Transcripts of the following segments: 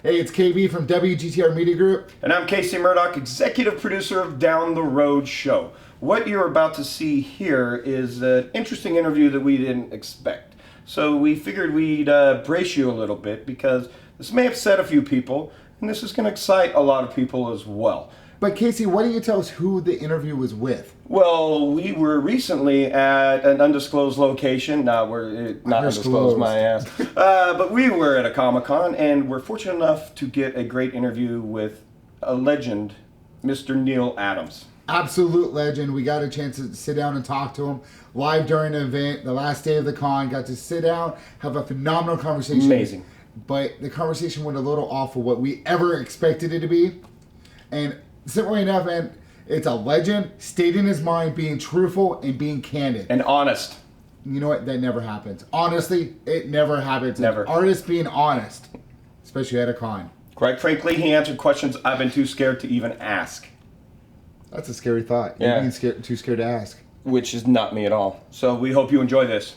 Hey, it's KB from WGTR Media Group. And I'm Casey Murdoch, executive producer of Down the Road Show. What you're about to see here is an interesting interview that we didn't expect. So we figured we'd brace you a little bit because this may upset a few people, and this is going to excite a lot of people as well. But Casey, why don't you tell us who the interview was with? Well, we were recently at an undisclosed location. Not undisclosed, my ass. But we were at a Comic-Con, and we're fortunate enough to get a great interview with a legend, Mr. Neal Adams. Absolute legend. We got a chance to sit down and talk to him live during an event, the last day of the con. Got to sit down, have a phenomenal conversation. Amazing. But the conversation went a little off of what we ever expected it to be. And simply enough, man, it's a legend, stating his mind, being truthful, and being candid. And honest. You know what? That never happens. Honestly, it never happens. Never. An artist being honest, especially at a con. Quite frankly, he answered questions I've been too scared to even ask. That's a scary thought. Yeah. You're being too scared to ask. Which is not me at all. So we hope you enjoy this.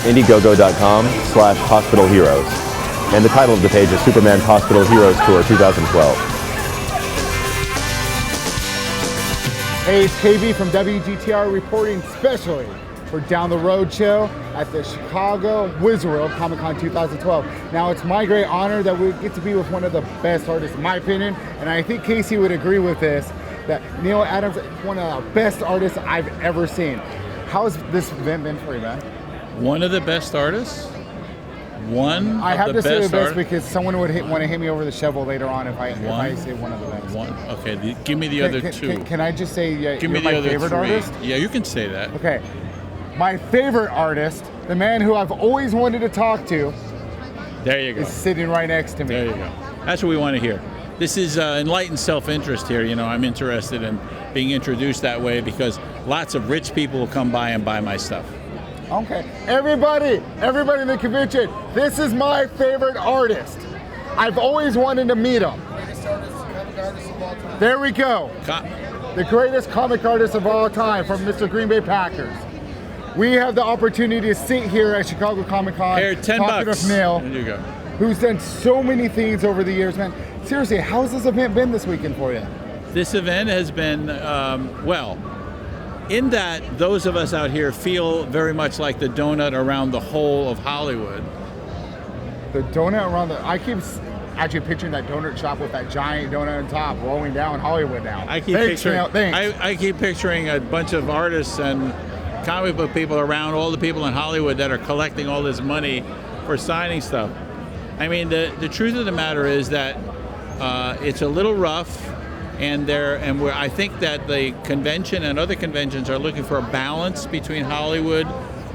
Indiegogo.com/Hospital Heroes. And the title of the page is Superman's Hospital Heroes Tour 2012. Hey, it's KB from WGTR reporting specially for Down the Road Show at the Chicago Wizard World Comic-Con 2012. Now, it's my great honor that we get to be with one of the best artists, in my opinion, and I think Casey would agree with this, that Neal Adams is one of the best artists I've ever seen. How's this event been for you, man? One of the best artists? I have to say the best because someone would want to hit me over the shovel later on if I say one of the best. Okay, give me the other two. Can I just say give me you're the my favorite three. artist? Yeah, you can say that. Okay. My favorite artist, the man who I've always wanted to talk to, there you go, is sitting right next to me. There you go. That's what we want to hear. This is enlightened self-interest here. You know, I'm interested in being introduced that way because lots of rich people will come by and buy my stuff. Okay. Everybody in the convention, this is my favorite artist. I've always wanted to meet him. Greatest artist, comic artist of all time. There we go. The greatest comic artist of all time from Mr. Green Bay Packers. We have the opportunity to sit here at Chicago Comic-Con Here, $10. talking with Neal, There you go. who's done so many things over the years, man. Seriously, how's this event been this weekend for you? This event has been, in that those of us out here feel very much like the donut around the whole of Hollywood. The donut around I keep actually picturing that donut shop with that giant donut on top rolling down Hollywood now. I keep picturing a bunch of artists and comic book people around all the people in Hollywood that are collecting all this money for signing stuff. I mean, the truth of the matter is that it's a little rough. I think that the convention and other conventions are looking for a balance between Hollywood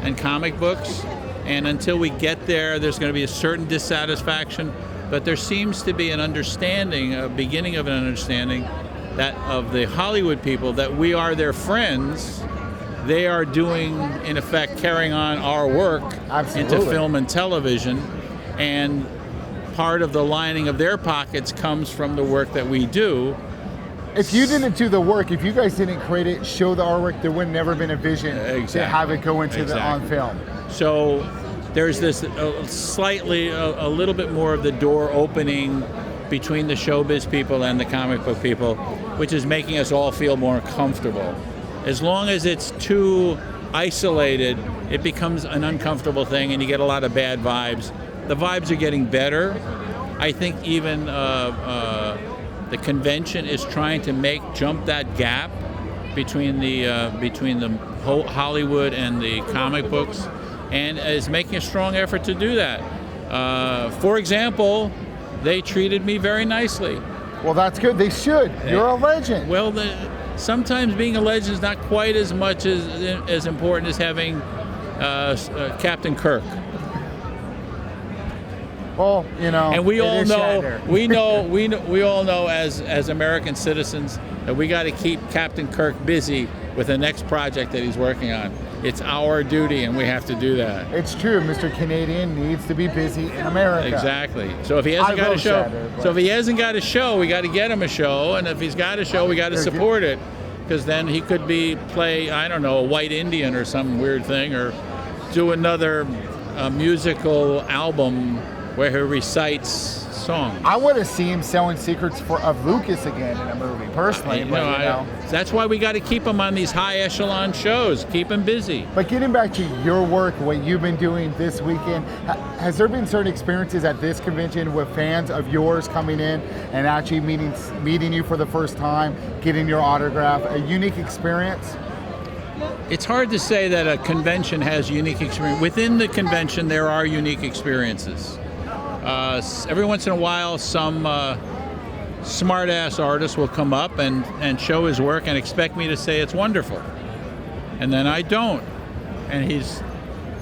and comic books. And until we get there, there's going to be a certain dissatisfaction. But there seems to be an understanding, a beginning of an understanding, that of the Hollywood people that we are their friends. They are doing, in effect, carrying on our work into film and television. And part of the lining of their pockets comes from the work that we do. If you didn't do the work, if you guys didn't create it, show the artwork, there would never been a vision to have it go into the on film. So there's this a little bit more of the door opening between the showbiz people and the comic book people, which is making us all feel more comfortable. As long as it's too isolated, it becomes an uncomfortable thing and you get a lot of bad vibes. The vibes are getting better. I think even the convention is trying to jump that gap between the whole Hollywood and the comic books, and is making a strong effort to do that. For example, they treated me very nicely. Well, that's good. They should. You're a legend. Well, sometimes being a legend is not quite as much as important as having Captain Kirk. Well, you know, and we all know as American citizens that we got to keep Captain Kirk busy with the next project that he's working on. It's our duty, and we have to do that. It's true. Mr. Canadian needs to be busy in America. Exactly. So if he hasn't got a show, we got to get him a show. And if he's got a show, we got to support it. because then he could play, I don't know, a white Indian or some weird thing, or do another musical album where he recites songs. I would have seen him selling secrets of Lucas again in a movie, personally. That's why we got to keep him on these high echelon shows, keep him busy. But getting back to your work, what you've been doing this weekend, has there been certain experiences at this convention with fans of yours coming in and actually meeting you for the first time, getting your autograph, a unique experience? It's hard to say that a convention has unique experience. Within the convention, there are unique experiences. Every once in a while, some smart-ass artist will come up and show his work and expect me to say it's wonderful. And then I don't. And he's,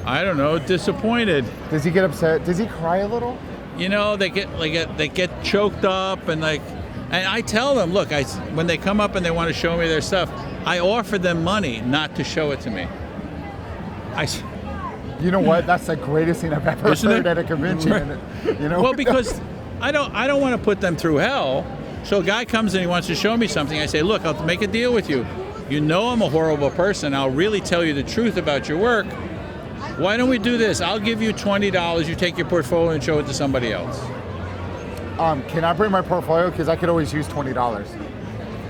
I don't know, disappointed. Does he get upset? Does he cry a little? You know, they get choked up and I tell them, look, when they come up and they want to show me their stuff, I offer them money not to show it to me. You know what? That's the greatest thing I've ever heard at a convention. Right. Well, because I don't want to put them through hell. So a guy comes and he wants to show me something. I say, look, I'll make a deal with you. You know I'm a horrible person. I'll really tell you the truth about your work. Why don't we do this? I'll give you $20. You take your portfolio and show it to somebody else. Can I bring my portfolio? Because I could always use $20.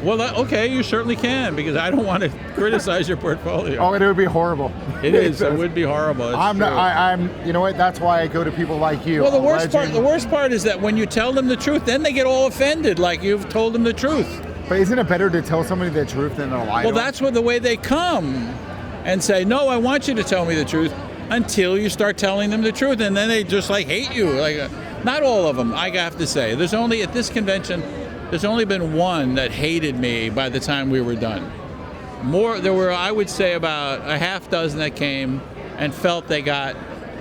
Well, okay, you certainly can, because I don't want to criticize your portfolio. Oh, it would be horrible. It is. It would be horrible. I'm. You know what? That's why I go to people like you. Well, the worst part is that when you tell them the truth, then they get all offended, like you've told them the truth. But isn't it better to tell somebody the truth than to lie? Well, that's the way they come and say, no, I want you to tell me the truth, until you start telling them the truth, and then they just hate you. Not all of them, I have to say. There's only at this convention. There's only been one that hated me by the time we were done. There were, I would say, about a half dozen that came and felt they got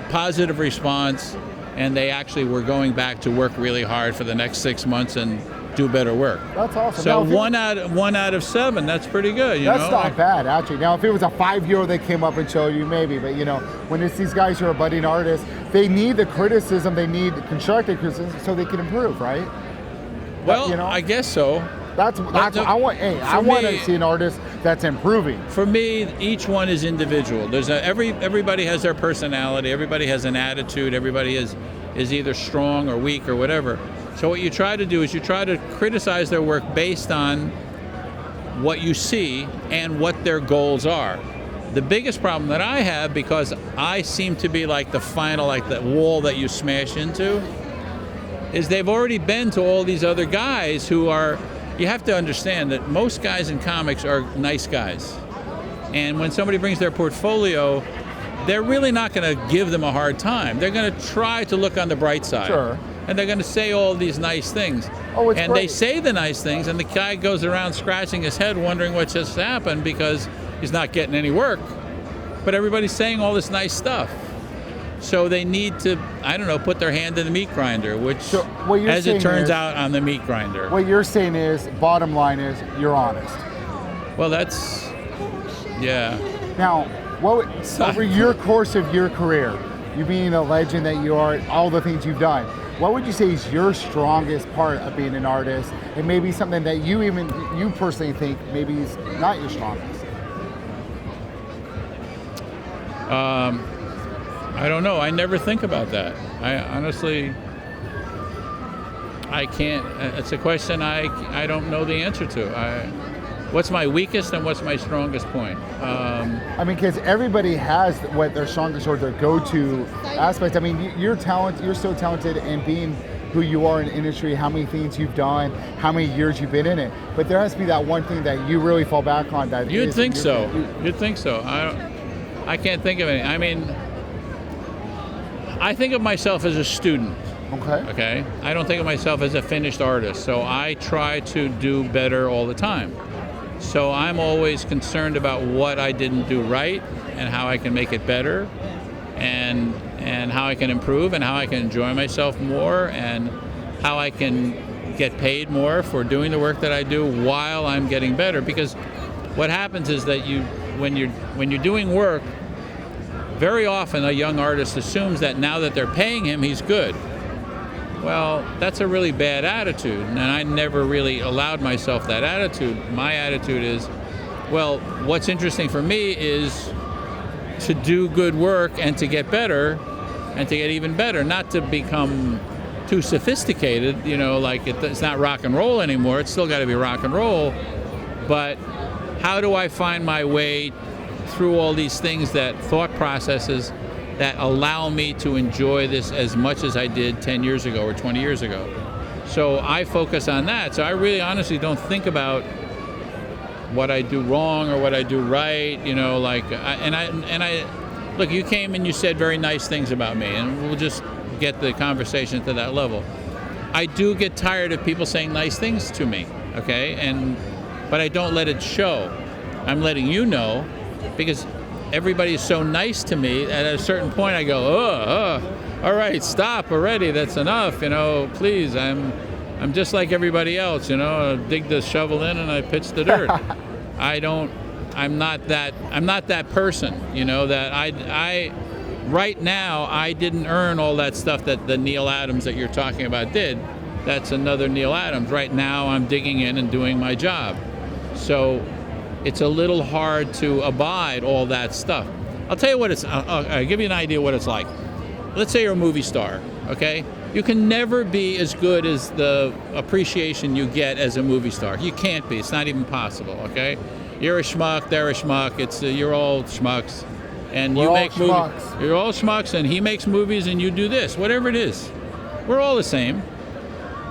positive response, and they actually were going back to work really hard for the next 6 months and do better work. That's awesome. So one out of 7, that's pretty good. That's not bad, actually. Now, if it was a 5-year-old that came up and showed you, maybe. But when it's these guys who are budding artists, they need the criticism, they need constructive criticism so they can improve, right? Well, I guess so. I want to see an artist that's improving. For me, each one is individual. Everybody has their personality. Everybody has an attitude. Everybody is either strong or weak or whatever. So what you try to do is you try to criticize their work based on what you see and what their goals are. The biggest problem that I have, because I seem to be like the final, like the wall that you smash into, is they've already been to all these other guys who are, you have to understand that most guys in comics are nice guys. And when somebody brings their portfolio, they're really not going to give them a hard time. They're going to try to look on the bright side. Sure. And they're going to say all these nice things. Oh, it's and great. They say the nice things, and the guy goes around scratching his head wondering what just happened because he's not getting any work. But everybody's saying all this nice stuff. So they need to, I don't know, put their hand in the meat grinder, which, as it turns out, I'm the meat grinder. What you're saying is, bottom line is, you're honest. Well, that's, yeah. Now, over your course of your career, you being a legend that you are, all the things you've done, what would you say is your strongest part of being an artist, and maybe something that you personally think maybe is not your strongest? I don't know. I never think about that. I honestly, I can't. It's a question I don't know the answer to. What's my weakest and what's my strongest point? Because everybody has what their strongest or their go-to aspects. I mean, you're so talented in being who you are in the industry, how many things you've done, how many years you've been in it. But there has to be that one thing that you really fall back on. You'd think so. You'd think so. I can't think of any. I mean, I think of myself as a student. Okay. I don't think of myself as a finished artist. So I try to do better all the time. So I'm always concerned about what I didn't do right and how I can make it better, and how I can improve, and how I can enjoy myself more, and how I can get paid more for doing the work that I do while I'm getting better. Because what happens is that when you're doing work, very often a young artist assumes that now that they're paying him, he's good. Well, that's a really bad attitude, and I never really allowed myself that attitude. My attitude is, Well, what's interesting for me is to do good work and to get better and to get even better, not to become too sophisticated, you know, like it's not rock and roll anymore. It's still got to be rock and roll. But how do I find my way through all these things, that thought processes that allow me to enjoy this as much as I did 10 years ago or 20 years ago? So I focus on that. So I really honestly don't think about what I do wrong or what I do right, you know, like, look, you came and you said very nice things about me, and we'll just get the conversation to that level. I do get tired of people saying nice things to me, okay? But I don't let it show. I'm letting you know, because everybody is so nice to me, at a certain point I go, all right, stop already, that's enough, you know, please, I'm just like everybody else, you know, I dig the shovel in and I pitch the dirt. I'm not that person, you know, that I right now, I didn't earn all that stuff that the Neal Adams that you're talking about did. That's another Neal Adams. Right now, I'm digging in and doing my job. So it's a little hard to abide all that stuff. I'll tell you what I'll give you an idea what it's like. Let's say you're a movie star, okay? You can never be as good as the appreciation you get as a movie star. You can't be. It's not even possible, okay? You're a schmuck, they're a schmuck. You're all schmucks. And you make movies. You're all schmucks, and he makes movies, and you do this. Whatever it is, we're all the same.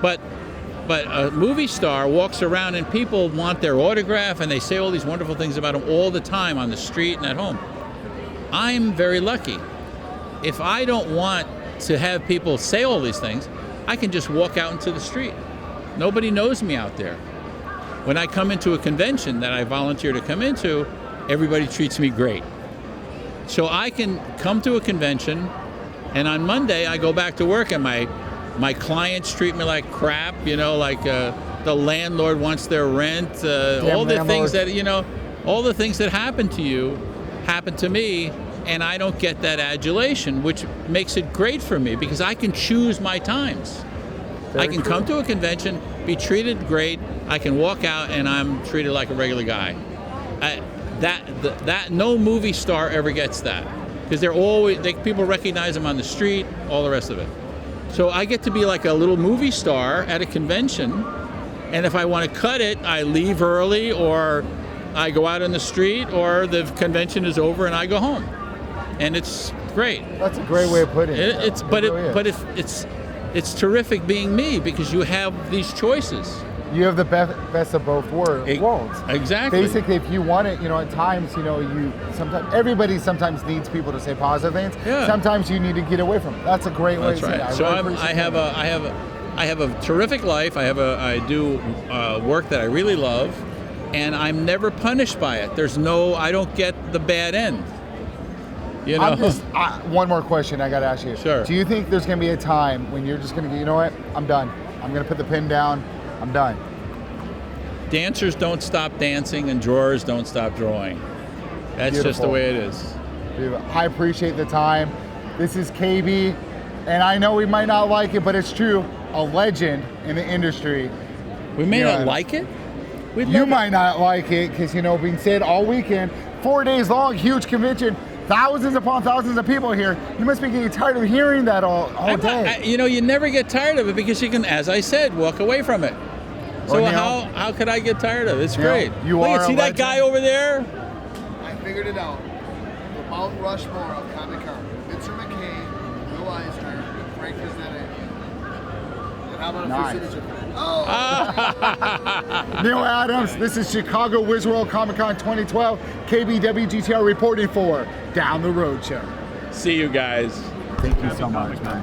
But a movie star walks around, and people want their autograph, and they say all these wonderful things about him all the time on the street and at home. I'm very lucky. If I don't want to have people say all these things, I can just walk out into the street. Nobody knows me out there. When I come into a convention that I volunteer to come into, everybody treats me great. So I can come to a convention, and on Monday I go back to work, and my clients treat me like crap, you know, like the landlord wants their rent, all the things that, you know, all the things that happen to you happen to me, and I don't get that adulation, which makes it great for me because I can choose my times. I can come to a convention, be treated great, I can walk out and I'm treated like a regular guy. That no movie star ever gets that, because people recognize them on the street, all the rest of it. So I get to be like a little movie star at a convention, and if I want to cut it, I leave early, or I go out in the street, or the convention is over and I go home, and it's great. That's a great way of putting it. It's terrific being me, because you have these choices. You have the best of both worlds. Exactly. Basically, if you want it, you know, at times, you know, everybody sometimes needs people to say positive things. Yeah. Sometimes you need to get away from it. That's a great way to say it. That's right. So I have a terrific life. I do work that I really love, and I'm never punished by it. I don't get the bad end. You know. One more question I got to ask you. Sure. Do you think there's going to be a time when you're just going to go, you know what, I'm done. I'm going to put the pen down. I'm done. Dancers don't stop dancing, and drawers don't stop drawing. That's Beautiful. Just the way it is. I appreciate the time. This is KB, and I know we might not like it, but it's true. A legend in the industry. We may not like it. You might not like it because, you know, being said all weekend, 4 days long, huge convention. Thousands upon thousands of people here. You must be getting tired of hearing that all day. You know, you never get tired of it because you can, as I said, walk away from it. So how could I get tired of it? It's great. See that guy over there? I figured it out. The Mount Rushmore of Comic-Con. Mr. McKay, Bill Eisner, Frank Frazetta. And how about a few signature? Neal Adams, this is Chicago Wizworld Comic-Con 2012. KB WGTR reporting for Down the Road Show. See you guys. Thank you so much, man.